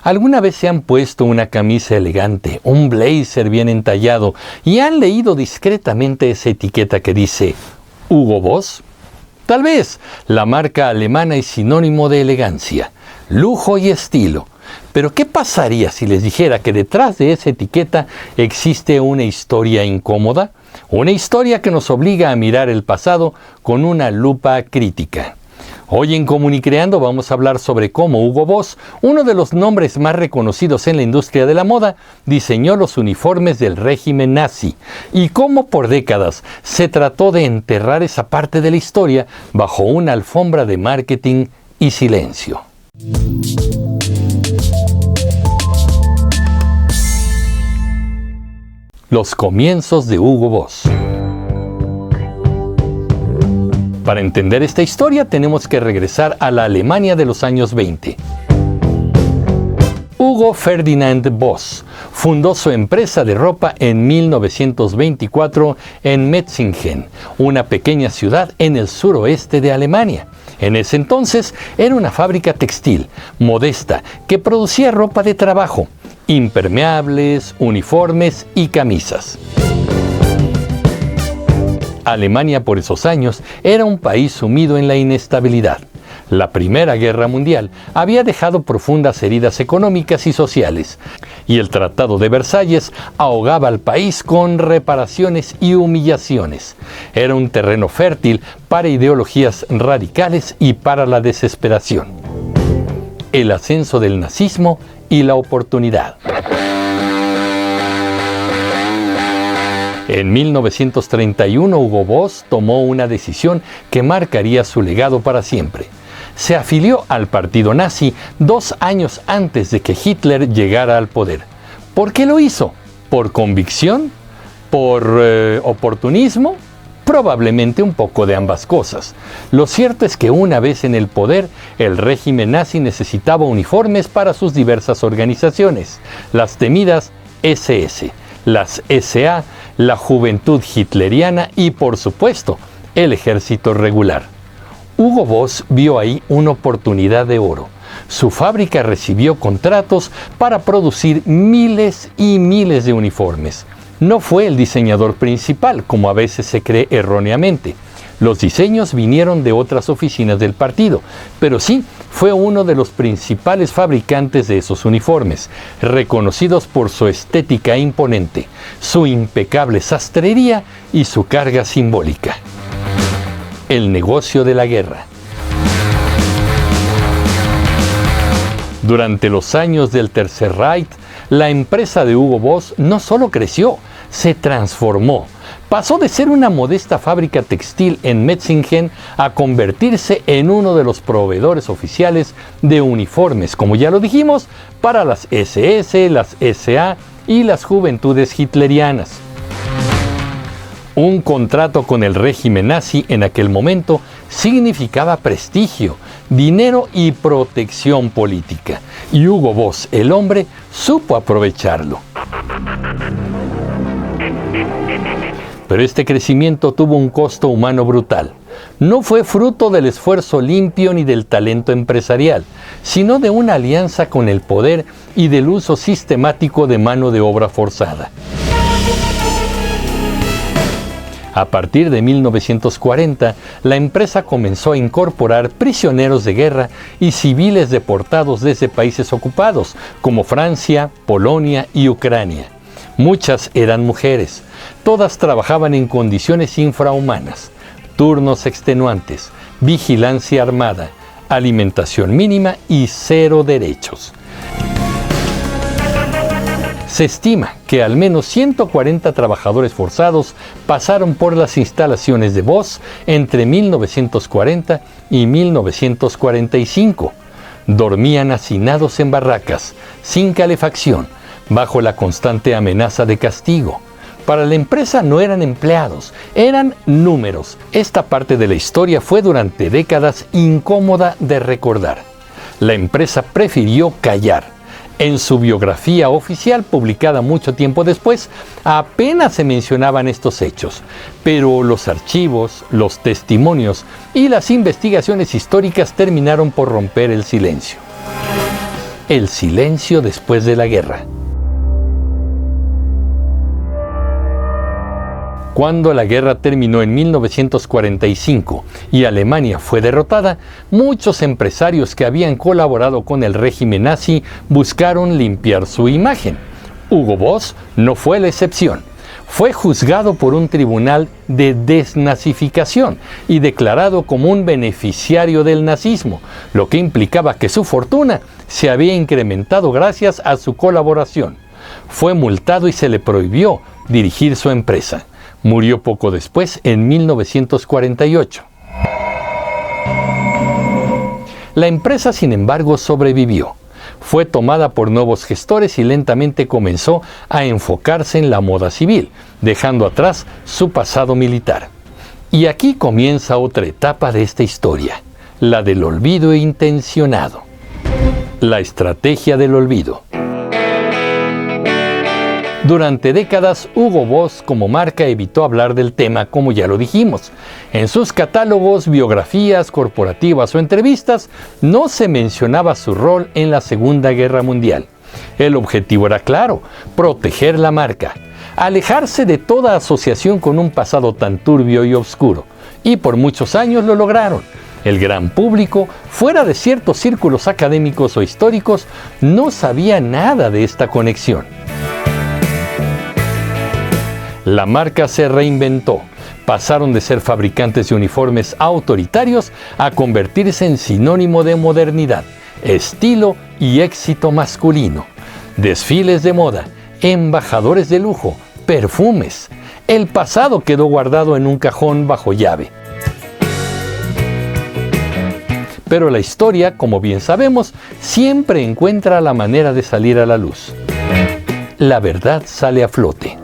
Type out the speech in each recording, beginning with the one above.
¿Alguna vez se han puesto una camisa elegante, un blazer bien entallado y han leído discretamente esa etiqueta que dice Hugo Boss? Tal vez la marca alemana es sinónimo de elegancia, lujo y estilo. Pero ¿qué pasaría si les dijera que detrás de esa etiqueta existe una historia incómoda? Una historia que nos obliga a mirar el pasado con una lupa crítica. Hoy en Comunicreando vamos a hablar sobre cómo Hugo Boss, uno de los nombres más reconocidos en la industria de la moda, diseñó los uniformes del régimen nazi y cómo por décadas se trató de enterrar esa parte de la historia bajo una alfombra de marketing y silencio. Los comienzos de Hugo Boss. Para entender esta historia tenemos que regresar a la Alemania de los años 20. Hugo Ferdinand Boss fundó su empresa de ropa en 1924 en Metzingen, una pequeña ciudad en el suroeste de Alemania. En ese entonces era una fábrica textil, modesta, que producía ropa de trabajo, impermeables, uniformes y camisas. Alemania por esos años era un país sumido en la inestabilidad. La Primera Guerra Mundial había dejado profundas heridas económicas y sociales, y el Tratado de Versalles ahogaba al país con reparaciones y humillaciones. Era un terreno fértil para ideologías radicales y para la desesperación. El ascenso del nazismo y la oportunidad. En 1931, Hugo Boss tomó una decisión que marcaría su legado para siempre. Se afilió al partido nazi 2 años antes de que Hitler llegara al poder. ¿Por qué lo hizo? ¿Por convicción? ¿Por oportunismo? Probablemente un poco de ambas cosas. Lo cierto es que una vez en el poder, el régimen nazi necesitaba uniformes para sus diversas organizaciones, las temidas SS, las SA, la Juventud Hitleriana y, por supuesto, el Ejército Regular. Hugo Boss vio ahí una oportunidad de oro. Su fábrica recibió contratos para producir miles y miles de uniformes. No fue el diseñador principal, como a veces se cree erróneamente. Los diseños vinieron de otras oficinas del partido, pero sí fue uno de los principales fabricantes de esos uniformes, reconocidos por su estética imponente, su impecable sastrería y su carga simbólica. El negocio de la guerra. Durante los años del Tercer Reich, la empresa de Hugo Boss no solo creció, se transformó. Pasó de ser una modesta fábrica textil en Metzingen a convertirse en uno de los proveedores oficiales de uniformes, como ya lo dijimos, para las SS, las SA y las Juventudes Hitlerianas. Un contrato con el régimen nazi en aquel momento significaba prestigio, dinero y protección política. Y Hugo Boss, el hombre, supo aprovecharlo. Pero este crecimiento tuvo un costo humano brutal. No fue fruto del esfuerzo limpio ni del talento empresarial, sino de una alianza con el poder y del uso sistemático de mano de obra forzada. A partir de 1940, la empresa comenzó a incorporar prisioneros de guerra y civiles deportados desde países ocupados, como Francia, Polonia y Ucrania. Muchas eran mujeres. Todas trabajaban en condiciones infrahumanas, turnos extenuantes, vigilancia armada, alimentación mínima y 0 derechos. Se estima que al menos 140 trabajadores forzados pasaron por las instalaciones de Boss entre 1940 y 1945. Dormían hacinados en barracas, sin calefacción, bajo la constante amenaza de castigo. Para la empresa no eran empleados, eran números. Esta parte de la historia fue durante décadas incómoda de recordar. La empresa prefirió callar. En su biografía oficial, publicada mucho tiempo después, apenas se mencionaban estos hechos, pero los archivos, los testimonios y las investigaciones históricas terminaron por romper el silencio. El silencio después de la guerra. Cuando la guerra terminó en 1945 y Alemania fue derrotada, muchos empresarios que habían colaborado con el régimen nazi buscaron limpiar su imagen. Hugo Boss no fue la excepción. Fue juzgado por un tribunal de desnazificación y declarado como un beneficiario del nazismo, lo que implicaba que su fortuna se había incrementado gracias a su colaboración. Fue multado y se le prohibió dirigir su empresa. Murió poco después, en 1948. La empresa, sin embargo, sobrevivió. Fue tomada por nuevos gestores y lentamente comenzó a enfocarse en la moda civil, dejando atrás su pasado militar. Y aquí comienza otra etapa de esta historia, la del olvido intencionado. La estrategia del olvido. Durante décadas, Hugo Boss como marca evitó hablar del tema, como ya lo dijimos. En sus catálogos, biografías corporativas o entrevistas, no se mencionaba su rol en la Segunda Guerra Mundial. El objetivo era claro: proteger la marca, alejarse de toda asociación con un pasado tan turbio y oscuro. Y por muchos años lo lograron. El gran público, fuera de ciertos círculos académicos o históricos, no sabía nada de esta conexión. La marca se reinventó. Pasaron de ser fabricantes de uniformes autoritarios a convertirse en sinónimo de modernidad, estilo y éxito masculino. Desfiles de moda, embajadores de lujo, perfumes. El pasado quedó guardado en un cajón bajo llave. Pero la historia, como bien sabemos, siempre encuentra la manera de salir a la luz. La verdad sale a flote.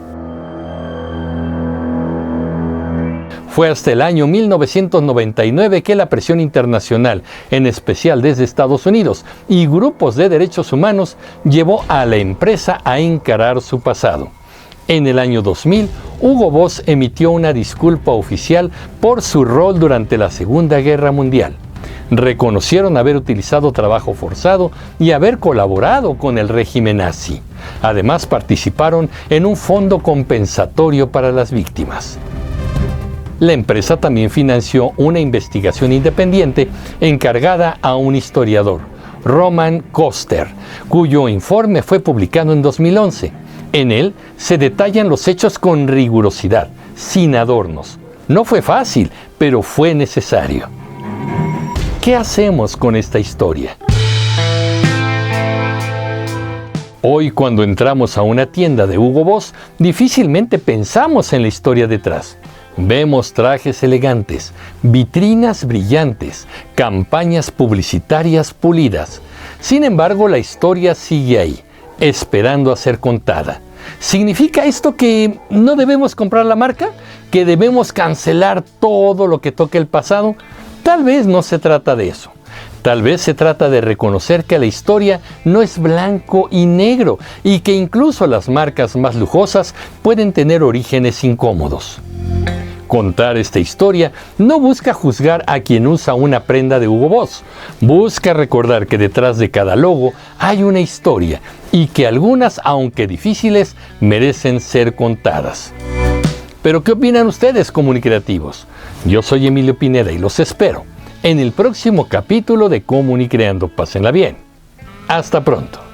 Fue hasta el año 1999 que la presión internacional, en especial desde Estados Unidos y grupos de derechos humanos, llevó a la empresa a encarar su pasado. En el año 2000, Hugo Boss emitió una disculpa oficial por su rol durante la Segunda Guerra Mundial. Reconocieron haber utilizado trabajo forzado y haber colaborado con el régimen nazi. Además, participaron en un fondo compensatorio para las víctimas. La empresa también financió una investigación independiente encargada a un historiador, Roman Koster, cuyo informe fue publicado en 2011. En él se detallan los hechos con rigurosidad, sin adornos. No fue fácil, pero fue necesario. ¿Qué hacemos con esta historia? Hoy, cuando entramos a una tienda de Hugo Boss, difícilmente pensamos en la historia detrás. Vemos trajes elegantes, vitrinas brillantes, campañas publicitarias pulidas. Sin embargo, la historia sigue ahí, esperando a ser contada. ¿Significa esto que no debemos comprar la marca? ¿Que debemos cancelar todo lo que toque el pasado? Tal vez no se trata de eso. Tal vez se trata de reconocer que la historia no es blanco y negro y que incluso las marcas más lujosas pueden tener orígenes incómodos. Contar esta historia no busca juzgar a quien usa una prenda de Hugo Boss. Busca recordar que detrás de cada logo hay una historia y que algunas, aunque difíciles, merecen ser contadas. ¿Pero qué opinan ustedes, comunicreativos? Yo soy Emilio Pineda y los espero en el próximo capítulo de Comunicreando. Pásenla bien. Hasta pronto.